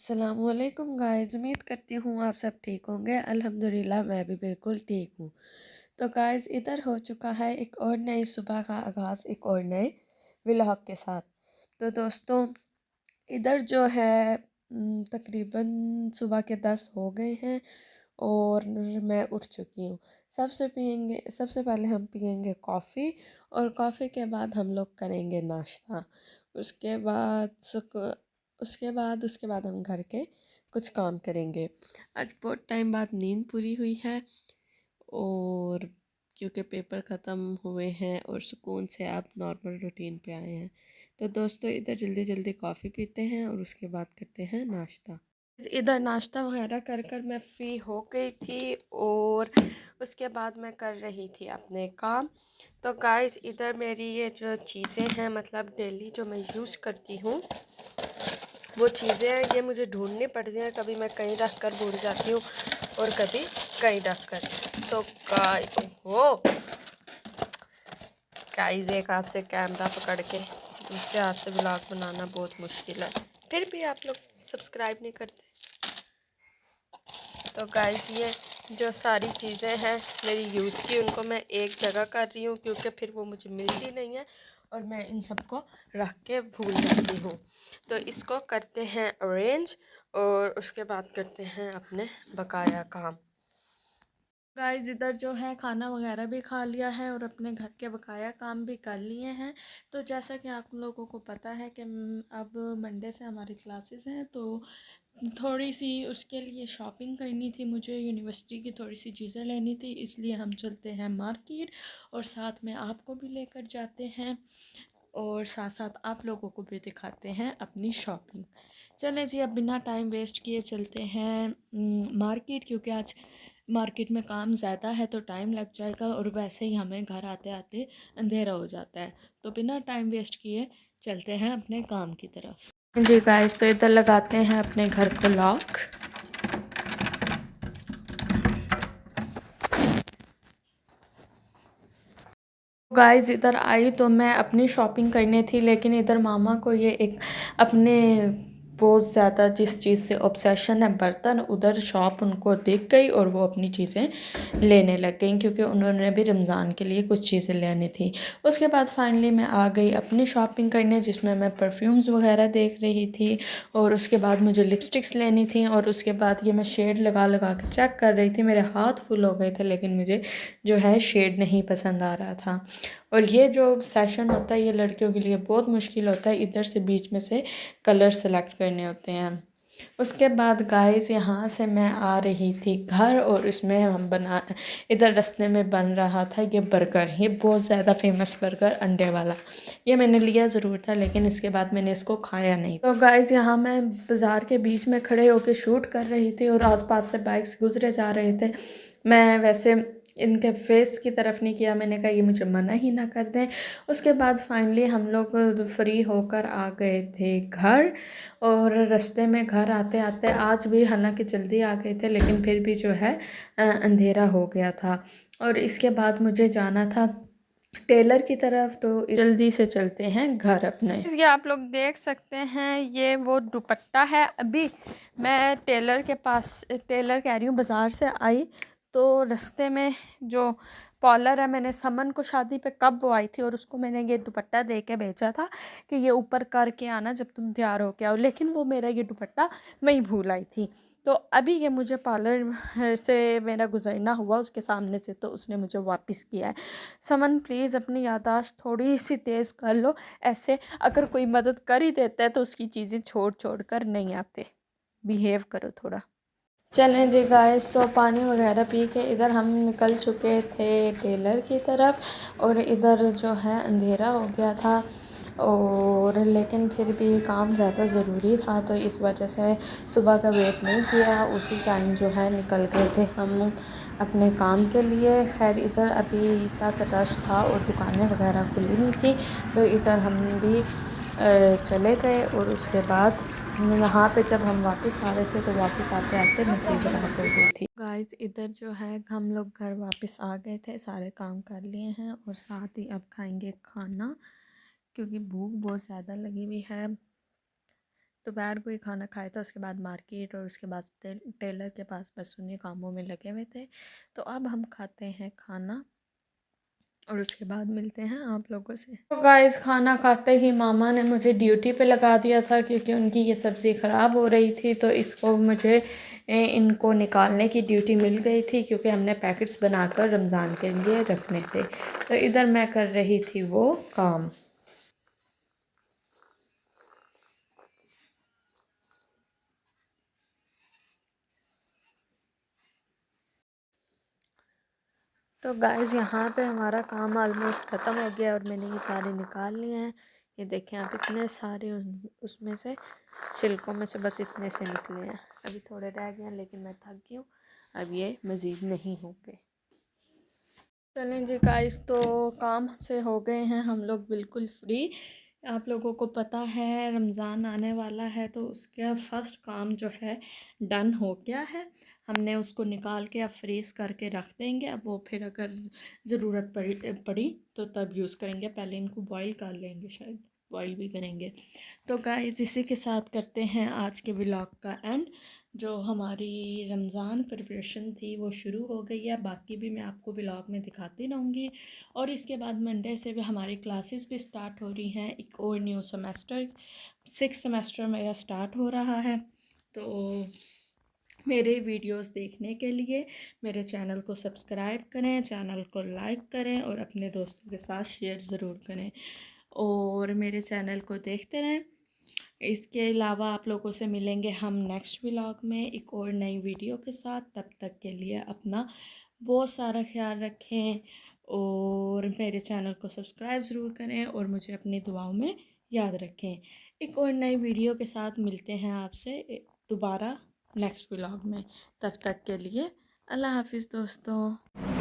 अस्सलामुअलैकुम गाइस, उम्मीद करती हूँ आप सब ठीक होंगे। अल्हम्दुलिल्लाह मैं भी बिल्कुल ठीक हूँ। तो गाइस इधर हो चुका है एक और नई सुबह का आगाज़ एक और नए व्लॉग के साथ। तो दोस्तों इधर जो है तकरीबन सुबह के 10 हो गए हैं और मैं उठ चुकी हूँ। सबसे पहले हम पियेंगे कॉफ़ी और कॉफ़ी के बाद हम लोग करेंगे नाश्ता। उसके बाद उसके बाद हम घर के कुछ काम करेंगे। आज बहुत टाइम बाद नींद पूरी हुई है और क्योंकि पेपर ख़त्म हुए हैं और सुकून से आप नॉर्मल रूटीन पे आए हैं। तो दोस्तों इधर जल्दी जल्दी कॉफ़ी पीते हैं और उसके बाद करते हैं नाश्ता। इधर नाश्ता वगैरह कर कर मैं फ्री हो गई थी और उसके बाद मैं कर रही थी अपने काम। तो गाइस इधर मेरी ये जो चीज़ें हैं मतलब डेली जो मैं यूज़ करती हूँ वो चीज़ें हैं, ये मुझे ढूंढनी पड़ती हैं। कभी मैं कहीं रख कर भूल जाती हूँ और कभी कहीं रख कर। तो गाइस एक हाथ से कैमरा पकड़ के दूसरे हाथ से व्लॉग बनाना बहुत मुश्किल है, फिर भी आप लोग सब्सक्राइब नहीं करते। तो गाइस ये जो सारी चीज़ें हैं मेरी यूज़ की, उनको मैं एक जगह कर रही हूँ क्योंकि फिर वो मुझे मिलती नहीं है और मैं इन सबको रख के भूल जाती हूँ। तो इसको करते हैं अरेंज और उसके बाद करते हैं अपने बकाया काम। गाइस इधर जो है खाना वगैरह भी खा लिया है और अपने घर के बकाया काम भी कर लिए हैं। तो जैसा कि आप लोगों को पता है कि अब मंडे से हमारी क्लासेस हैं, तो थोड़ी सी उसके लिए शॉपिंग करनी थी, मुझे यूनिवर्सिटी की थोड़ी सी चीज़ें लेनी थी, इसलिए हम चलते हैं मार्केट और साथ में आपको भी लेकर जाते हैं और साथ साथ आप लोगों को भी दिखाते हैं अपनी शॉपिंग। चलें जी, अब बिना टाइम वेस्ट किए चलते हैं मार्केट, क्योंकि आज मार्केट में काम ज़्यादा है तो टाइम लग जाएगा और वैसे ही हमें घर आते आते अंधेरा हो जाता है। तो बिना टाइम वेस्ट किए चलते हैं अपने काम की तरफ। जी गाइस, तो इधर लगाते हैं अपने घर को लॉक। गाइस इधर आई तो मैं अपनी शॉपिंग करनी थी, लेकिन इधर मामा को ये एक अपने बहुत ज़्यादा जिस चीज़ से ऑब्सेशन है बर्तन, उधर शॉप उनको दिख गई और वो अपनी चीज़ें लेने लग गई क्योंकि उन्होंने भी रमज़ान के लिए कुछ चीज़ें लेनी थी। उसके बाद फाइनली मैं आ गई अपनी शॉपिंग करने, जिसमें मैं परफ्यूम्स वगैरह देख रही थी और उसके बाद मुझे लिपस्टिक्स लेनी थी और उसके बाद ये मैं शेड लगा लगा के चेक कर रही थी। मेरे हाथ फुल हो गए थे लेकिन मुझे जो है शेड नहीं पसंद आ रहा था। और ये जो सेशन होता है ये लड़कियों के लिए बहुत मुश्किल होता है, इधर से बीच में से कलर सेलेक्ट करने होते हैं। उसके बाद गाइस यहाँ से मैं आ रही थी घर और इसमें हम बना इधर रास्ते में बन रहा था ये बर्गर, ये बहुत ज़्यादा फेमस बर्गर अंडे वाला। ये मैंने लिया ज़रूर था लेकिन इसके बाद मैंने इसको खाया नहीं। तो गाइस यहाँ मैं बाज़ार के बीच में खड़े होकर शूट कर रही थी और आसपास से बाइक्स गुजरे जा रहे थे। मैं वैसे इनके फेस की तरफ नहीं किया, मैंने कहा ये मुझे मना ही ना कर दें। उसके बाद फाइनली हम लोग फ्री होकर आ गए थे घर और रास्ते में घर आते आते आज भी हालांकि जल्दी आ गए थे लेकिन फिर भी जो है अंधेरा हो गया था और इसके बाद मुझे जाना था टेलर की तरफ। तो जल्दी से चलते हैं घर अपने। ये आप लोग देख सकते हैं ये वो दुपट्टा है। अभी मैं टेलर के पास, टेलर कह रही हूँ, बाज़ार से आई तो रास्ते में जो पॉलर है, मैंने समन को शादी पे कब वो आई थी और उसको मैंने ये दुपट्टा दे के भेजा था कि ये ऊपर करके आना जब तुम तैयार हो के आओ, लेकिन वो मेरा ये दुपट्टा वहीं भूल आई थी। तो अभी ये मुझे पार्लर से मेरा गुजरना हुआ उसके सामने से, तो उसने मुझे वापस किया है। समन प्लीज़ अपनी याददाश्त थोड़ी सी तेज़ कर लो, ऐसे अगर कोई मदद कर ही देता है तो उसकी चीज़ें छोड़ छोड़ कर नहीं आते, बिहेव करो थोड़ा। चलें जी गाइस, तो पानी वगैरह पी के इधर हम निकल चुके थे टेलर की तरफ और इधर जो है अंधेरा हो गया था और लेकिन फिर भी काम ज़्यादा ज़रूरी था तो इस वजह से सुबह का वेट नहीं किया, उसी टाइम जो है निकल गए थे हम अपने काम के लिए। खैर इधर अभी तक रश था और दुकानें वगैरह खुली नहीं थी तो इधर हम भी चले गए और उसके बाद यहाँ पे जब हम वापस आ रहे थे तो वापस आते आते मज़ीद रात हो गई थी। गाइस इधर जो है हम लोग घर वापस आ गए थे, सारे काम कर लिए हैं और साथ ही अब खाएंगे खाना क्योंकि भूख बहुत ज़्यादा लगी हुई है। दोपहर को ही खाना खाया था, उसके बाद मार्केट और उसके बाद टेलर के पास बस उन्हीं कामों में लगे हुए थे। तो अब हम खाते हैं खाना और उसके बाद मिलते हैं आप लोगों से। तो गाइस खाना खाते ही मामा ने मुझे ड्यूटी पे लगा दिया था, क्योंकि उनकी ये सब्ज़ी ख़राब हो रही थी, तो इसको मुझे इनको निकालने की ड्यूटी मिल गई थी, क्योंकि हमने पैकेट्स बनाकर रमज़ान के लिए रखने थे। तो इधर मैं कर रही थी वो काम। तो गाइस यहाँ पे हमारा काम ऑलमोस्ट ख़त्म हो गया और मैंने ये सारे निकाल लिए हैं। ये देखें आप, इतने सारे उसमें से छिलकों में से बस इतने से निकले हैं। अभी थोड़े रह गए हैं, लेकिन मैं थक गई हूँ, अब ये मज़ीद नहीं होंगे। चलें जी गाइस, तो काम से हो गए हैं हम लोग बिल्कुल फ्री। आप लोगों को पता है रमज़ान आने वाला है, तो उसका फ़र्स्ट काम जो है डन हो गया है। हमने उसको निकाल के अब फ्रीज़ करके रख देंगे। अब वो फिर अगर ज़रूरत पड़ी तो तब यूज़ करेंगे। पहले इनको बॉईल कर लेंगे, शायद बॉईल भी करेंगे। तो गाइस इसी के साथ करते हैं आज के व्लॉग का एंड। जो हमारी रमज़ान प्रिपरेशन थी वो शुरू हो गई है, बाकी भी मैं आपको व्लॉग में दिखाती रहूँगी। और इसके बाद मंडे से भी हमारी क्लासेस भी स्टार्ट हो रही हैं, एक और न्यू सेमेस्टर 6 सेमेस्टर मेरा स्टार्ट हो रहा है। तो मेरे वीडियोस देखने के लिए मेरे चैनल को सब्सक्राइब करें, चैनल को लाइक करें और अपने दोस्तों के साथ शेयर ज़रूर करें और मेरे चैनल को देखते रहें। इसके अलावा आप लोगों से मिलेंगे हम नेक्स्ट व्लॉग में एक और नई वीडियो के साथ। तब तक के लिए अपना बहुत सारा ख्याल रखें और मेरे चैनल को सब्सक्राइब ज़रूर करें और मुझे अपनी दुआओं में याद रखें। एक और नई वीडियो के साथ मिलते हैं आपसे दोबारा नेक्स्ट व्लॉग में। तब तक के लिए अल्लाह हाफ़िज़ दोस्तों।